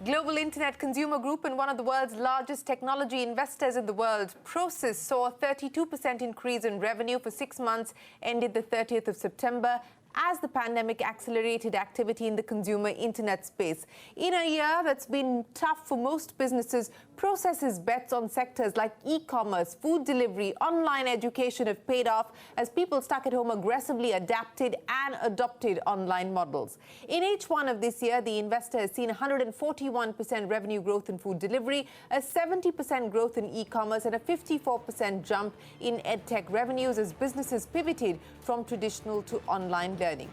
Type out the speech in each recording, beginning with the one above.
Global internet consumer group and one of the world's largest technology investors in the world, Prosus, saw a 32% increase in revenue for 6 months, ended the 30th of September, as the pandemic accelerated activity in the consumer internet space. In a year that's been tough for most businesses, Prosus's bets on sectors like e-commerce, food delivery, online education have paid off as people stuck at home aggressively adapted and adopted online models. In H1 of this year, the investor has seen 141% revenue growth in food delivery, a 70% growth in e-commerce and a 54% jump in edtech revenues as businesses pivoted from traditional to online learning.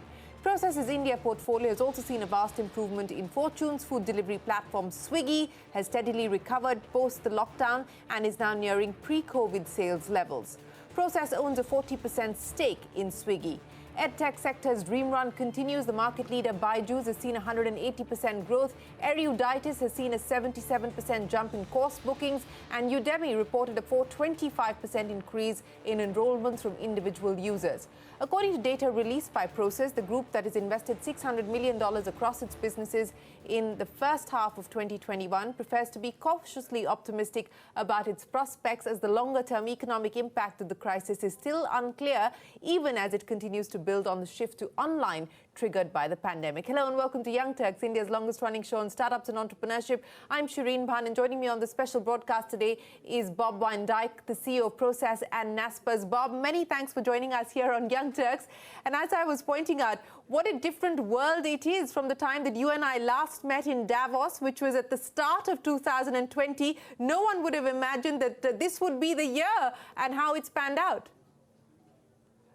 Prosus's India portfolio has also seen a vast improvement in fortunes. Food delivery platform Swiggy has steadily recovered post the lockdown and is now nearing pre-COVID sales levels. Prosus owns a 40% stake in Swiggy. EdTech sector's dream run continues. The market leader Byju's has seen 180% growth. Eruditus has seen a 77% jump in course bookings, and Udemy reported a 425% increase in enrollments from individual users. According to data released by Prosus, the group that has invested $600 million across its businesses in the first half of 2021 prefers to be cautiously optimistic about its prospects as the longer-term economic impact of the crisis is still unclear, even as it continues to build on the shift to online triggered by the pandemic. Hello and welcome to Young Turks, India's longest-running show on startups and entrepreneurship. I'm Shereen Bhan, and joining me on the special broadcast today is Bob Dijk, the CEO of Prosus and Naspers. Bob, many thanks for joining us here on Young Turks. And as I was pointing out, what a different world it is from the time that you and I last met in Davos, which was at the start of 2020. No one would have imagined that this would be the year and how it's panned out.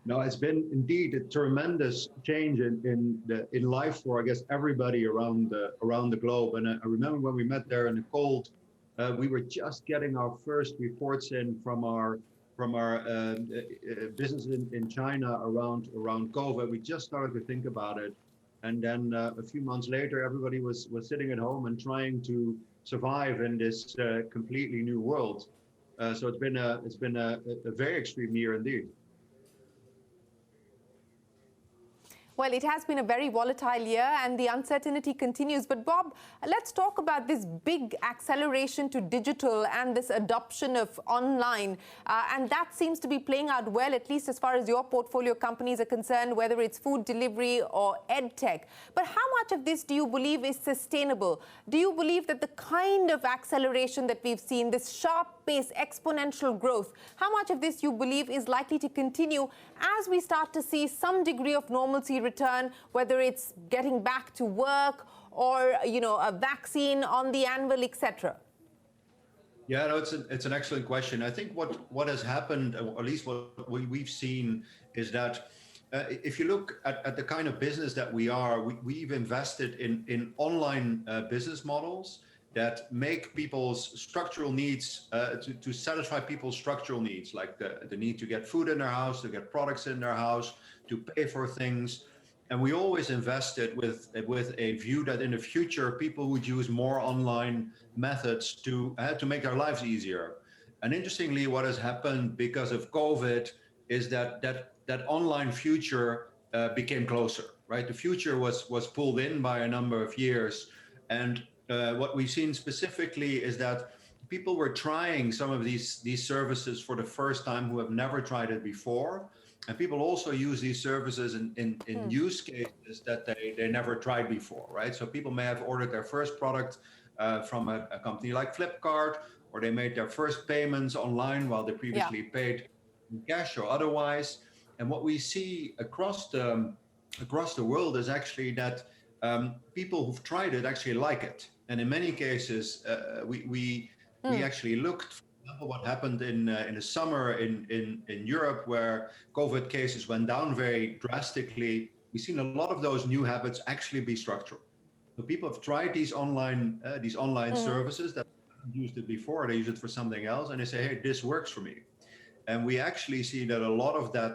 No, it's been indeed a tremendous change in life for, I guess, everybody around the globe. And I remember when we met there in the cold, we were just getting our first reports in from our business in China around COVID. We just started to think about it, and then a few months later, everybody was sitting at home and trying to survive in this completely new world. So it's been a very extreme year indeed. Well, it has been a very volatile year and the uncertainty continues. But Bob, let's talk about this big acceleration to digital and this adoption of online. And that seems to be playing out well, at least as far as your portfolio companies are concerned, whether it's food delivery or edtech. But how much of this do you believe is sustainable? Do you believe that the kind of acceleration that we've seen, this sharp pace, exponential growth, how much of this you believe is likely to continue as we start to see some degree of normalcy return, whether it's getting back to work or, a vaccine on the anvil, etc.? Yeah, no, it's an excellent question. I think what has happened, or at least what we've seen, is that if you look at the kind of business that we've invested in online business models that make people's structural needs, to satisfy people's structural needs, like the need to get food in their house, to get products in their house, to pay for things. And we always invested with a view that in the future, people would use more online methods to make their lives easier. And interestingly, what has happened because of COVID is that online future became closer, right? The future was pulled in by a number of years. And what we've seen specifically is that people were trying some of these services for the first time who have never tried it before. And people also use these services in use cases that they never tried before, right? So people may have ordered their first product from a company like Flipkart, or they made their first payments online while they previously paid in cash or otherwise. And what we see across the world is actually that people who've tried it actually like it. And in many cases, we actually looked, for example, what happened in the summer in Europe, where COVID cases went down very drastically. We've seen a lot of those new habits actually be structural. So people have tried these online services that haven't used it before. They use it for something else, and they say, "Hey, this works for me." And we actually see that a lot of that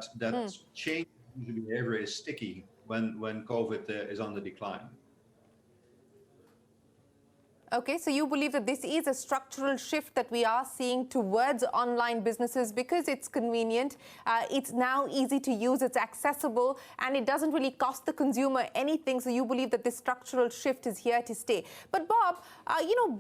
change in user behavior is sticky when COVID is on the decline. Okay, so you believe that this is a structural shift that we are seeing towards online businesses because it's convenient, it's now easy to use, it's accessible, and it doesn't really cost the consumer anything. So you believe that this structural shift is here to stay. But Bob,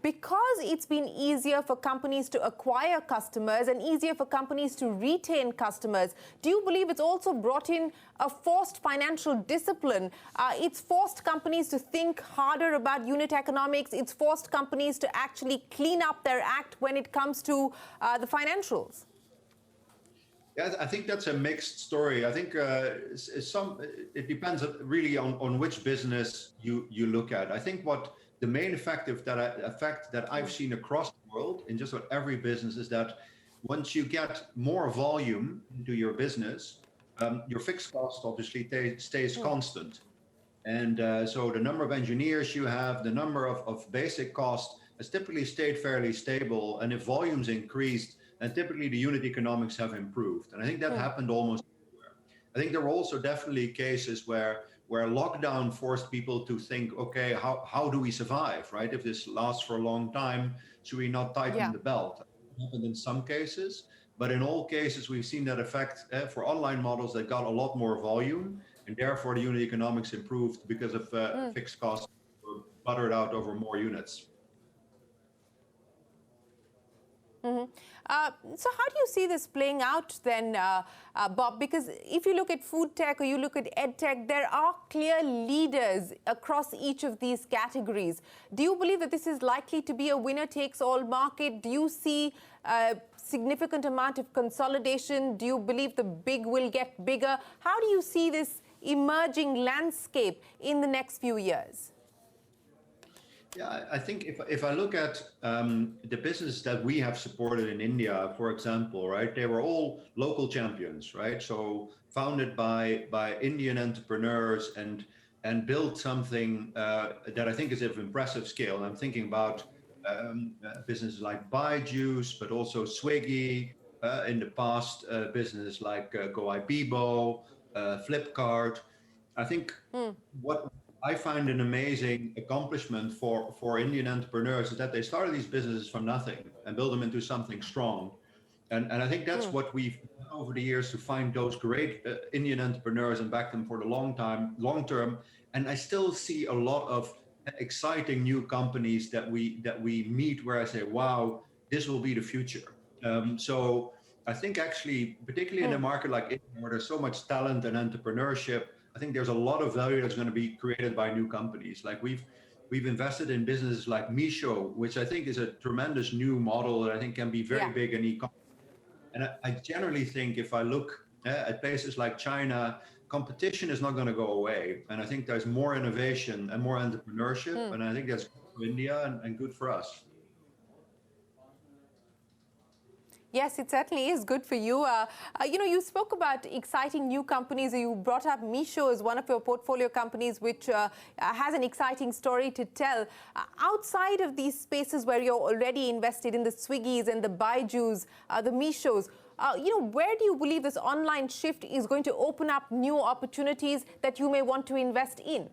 because it's been easier for companies to acquire customers and easier for companies to retain customers, do you believe it's also brought in a forced financial discipline? It's forced companies to think harder about unit economics. It's forced companies to actually clean up their act when it comes to the financials. Yeah, I think that's a mixed story. I think it depends really on which business you look at. I think what the main effect that I've seen across the world in just about every business is that once you get more volume into your business, your fixed cost obviously stays constant. And so the number of engineers you have, the number of basic costs has typically stayed fairly stable. And if volumes increased, then typically the unit economics have improved. And I think that happened almost everywhere. I think there were also definitely cases where lockdown forced people to think, okay, how do we survive, right? If this lasts for a long time, should we not tighten the belt? It happened in some cases, but in all cases, we've seen that effect for online models that got a lot more volume, and therefore the unit economics improved because of fixed costs were buttered out over more units. So how do you see this playing out then, Bob? Because if you look at food tech or you look at ed tech, there are clear leaders across each of these categories. Do you believe that this is likely to be a winner-takes-all market? Do you see a significant amount of consolidation? Do you believe the big will get bigger? How do you see this emerging landscape in the next few years? Yeah, I think if I look at the businesses that we have supported in India, for example, right, they were all local champions, right? So founded by Indian entrepreneurs and built something that I think is of impressive scale. And I'm thinking about businesses like Djik, but also Swiggy, in the past, businesses like GoIbibo, Flipkart. I think what I find an amazing accomplishment for Indian entrepreneurs is that they started these businesses from nothing and build them into something strong. And I think that's what we've done over the years to find those great Indian entrepreneurs and back them for the long term. And I still see a lot of exciting new companies that we meet where I say, wow, this will be the future. So I think actually, particularly in a market like India, where there's so much talent and entrepreneurship, I think there's a lot of value that's going to be created by new companies. Like we've invested in businesses like Meesho, which I think is a tremendous new model that I think can be very big in e-commerce. And I generally think if I look at places like China, competition is not going to go away. And I think there's more innovation and more entrepreneurship. And I think that's good for India and good for us. Yes, it certainly is good for you. You spoke about exciting new companies. You brought up Meesho as one of your portfolio companies, which has an exciting story to tell. Outside of these spaces where you're already invested in the Swiggies and the Djiks, the Meeshos, where do you believe this online shift is going to open up new opportunities that you may want to invest in?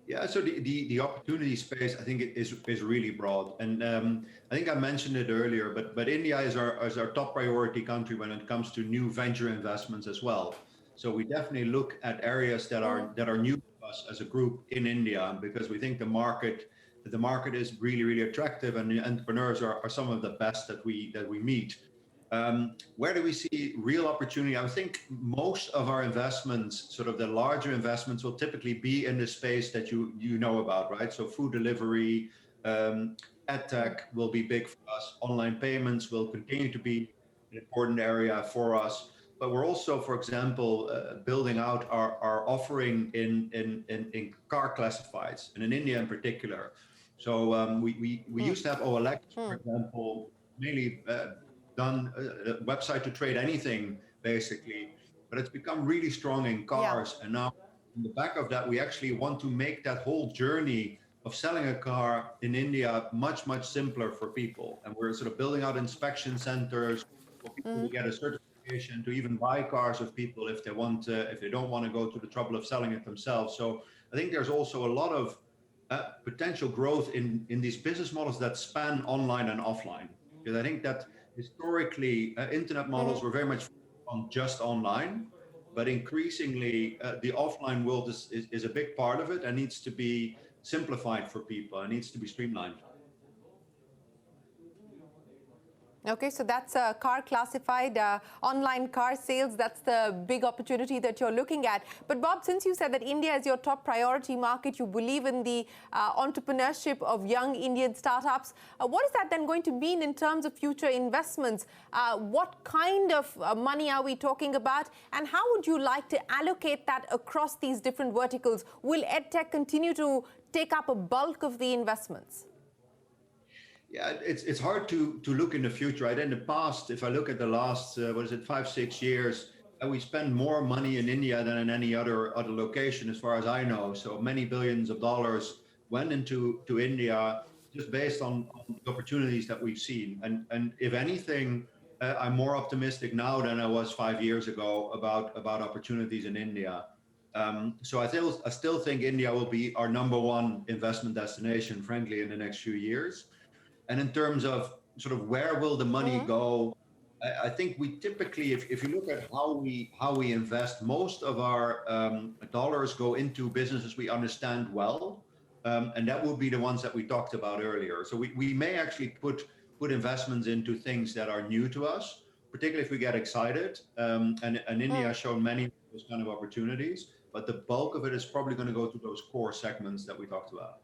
Yeah, so the opportunity space, I think, is really broad, and I think I mentioned it earlier, but India is our top priority country when it comes to new venture investments as well. So we definitely look at areas that are new to us as a group in India, because we think the market is really attractive, and the entrepreneurs are some of the best that we meet. Where do we see real opportunity? I think most of our investments, sort of the larger investments, will typically be in the space that you know about, right? So food delivery, ed tech will be big for us. Online payments will continue to be an important area for us. But we're also, for example, building out our offering in car classifieds, and in India in particular. So we used to have OLX, for example, mainly done a website to trade anything, basically, but it's become really strong in cars. And now in the back of that, we actually want to make that whole journey of selling a car in India much simpler for people. And we're sort of building out inspection centers for people to get a certification to even buy cars of people if they don't want to go to the trouble of selling it themselves. So I think there's also a lot of potential growth in these business models that span online and offline. Because I think that historically, internet models were very much on just online, but increasingly the offline world is a big part of it and needs to be simplified for people and needs to be streamlined. Okay, so that's car classified, online car sales. That's the big opportunity that you're looking at. But Bob, since you said that India is your top priority market, you believe in the entrepreneurship of young Indian startups. What is that then going to mean in terms of future investments? What kind of money are we talking about? And how would you like to allocate that across these different verticals? Will EdTech continue to take up a bulk of the investments? Yeah, it's hard to look in the future. Right? In the past, if I look at the last, 5-6 years, we spend more money in India than in any other location, as far as I know. So many billions of dollars went into India just based on the opportunities that we've seen. And if anything, I'm more optimistic now than I was 5 years ago about opportunities in India. So I still think India will be our #1 investment destination, frankly, in the next few years. And in terms of sort of where will the money go, I think we typically, if you look at how we invest, most of our dollars go into businesses we understand well, and that will be the ones that we talked about earlier. So we may actually put investments into things that are new to us, particularly if we get excited. And India has shown many of those kind of opportunities, but the bulk of it is probably going to go to those core segments that we talked about.